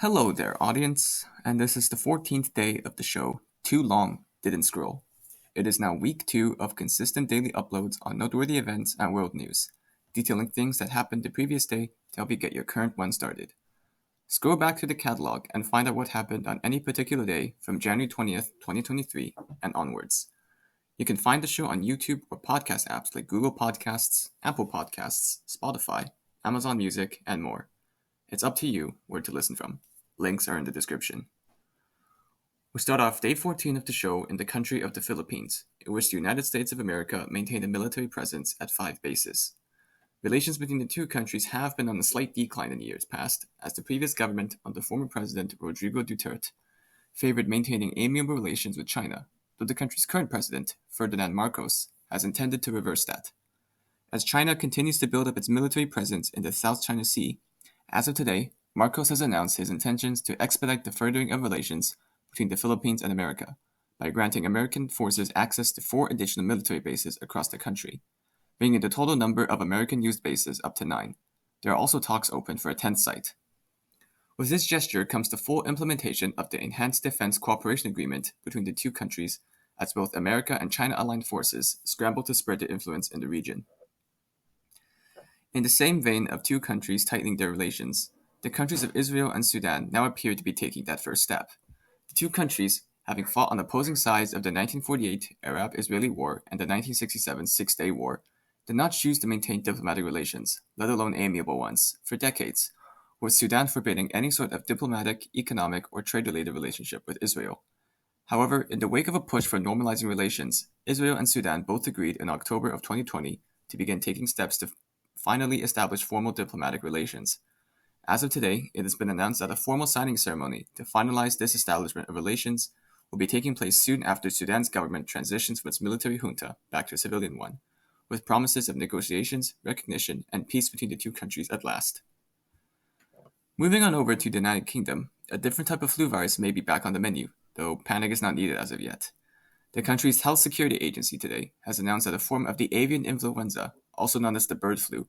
Hello there, audience, and this is the 14th day of the show, Too Long Didn't Scroll. It is now week 2 of consistent daily uploads on noteworthy events and world news, detailing things that happened the previous day to help you get your current one started. Scroll back to the catalog and find out what happened on any particular day from January 20th, 2023 and onwards. You can find the show on YouTube or podcast apps like Google Podcasts, Apple Podcasts, Spotify, Amazon Music, and more. It's up to you where to listen from. Links are in the description. We start off day 14 of the show in the country of the Philippines, in which the United States of America maintained a military presence at 5 bases. Relations between the two countries have been on a slight decline in years past, as the previous government under former President Rodrigo Duterte favored maintaining amiable relations with China, though the country's current president, Ferdinand Marcos, has intended to reverse that. As China continues to build up its military presence in the South China Sea, as of today, Marcos has announced his intentions to expedite the furthering of relations between the Philippines and America by granting American forces access to 4 additional military bases across the country, bringing the total number of American-used bases up to 9. There are also talks open for a 10th site. With this gesture comes the full implementation of the Enhanced Defense Cooperation Agreement between the two countries, as both America and China-aligned forces scramble to spread their influence in the region. In the same vein of two countries tightening their relations, the countries of Israel and Sudan now appear to be taking that first step. The two countries, having fought on opposing sides of the 1948 Arab-Israeli War and the 1967 Six-Day War, did not choose to maintain diplomatic relations, let alone amiable ones, for decades, with Sudan forbidding any sort of diplomatic, economic, or trade-related relationship with Israel. However, in the wake of a push for normalizing relations, Israel and Sudan both agreed in October of 2020 to begin taking steps to finally establish formal diplomatic relations. As of today, it has been announced that a formal signing ceremony to finalize this establishment of relations will be taking place soon after Sudan's government transitions from its military junta back to a civilian one, with promises of negotiations, recognition, and peace between the two countries at last. Moving on over to the United Kingdom, a different type of flu virus may be back on the menu, though panic is not needed as of yet. The country's health security agency today has announced that a form of the avian influenza, also known as the bird flu,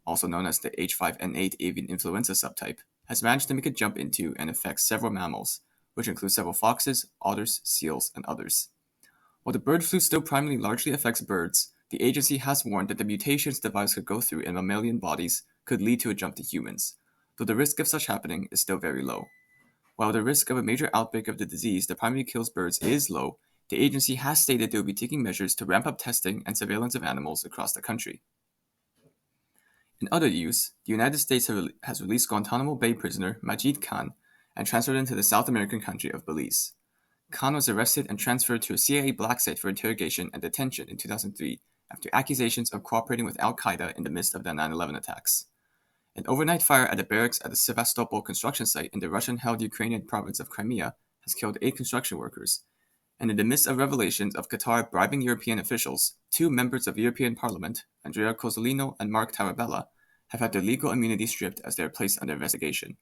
also known as the H5N8 avian influenza subtype, has managed to make a jump into and affect several mammals, which include several foxes, otters, seals, and others. While the bird flu still primarily largely affects birds, the agency has warned that the mutations the virus could go through in mammalian bodies could lead to a jump to humans, though the risk of such happening is still very low. While the risk of a major outbreak of the disease that primarily kills birds is low, the agency has stated they will be taking measures to ramp up testing and surveillance of animals across the country. In other news, the United States has released Guantanamo Bay prisoner Majid Khan and transferred him to the South American country of Belize. Khan was arrested and transferred to a CIA black site for interrogation and detention in 2003 after accusations of cooperating with al-Qaeda in the midst of the 9/11 attacks. An overnight fire at a barracks at the Sevastopol construction site in the Russian-held Ukrainian province of Crimea has killed 8 construction workers. And in the midst of revelations of Qatar bribing European officials, 2 members of the European Parliament, Andrea Cozzolino and Mark Tarabella, have had their legal immunity stripped as they are placed under investigation.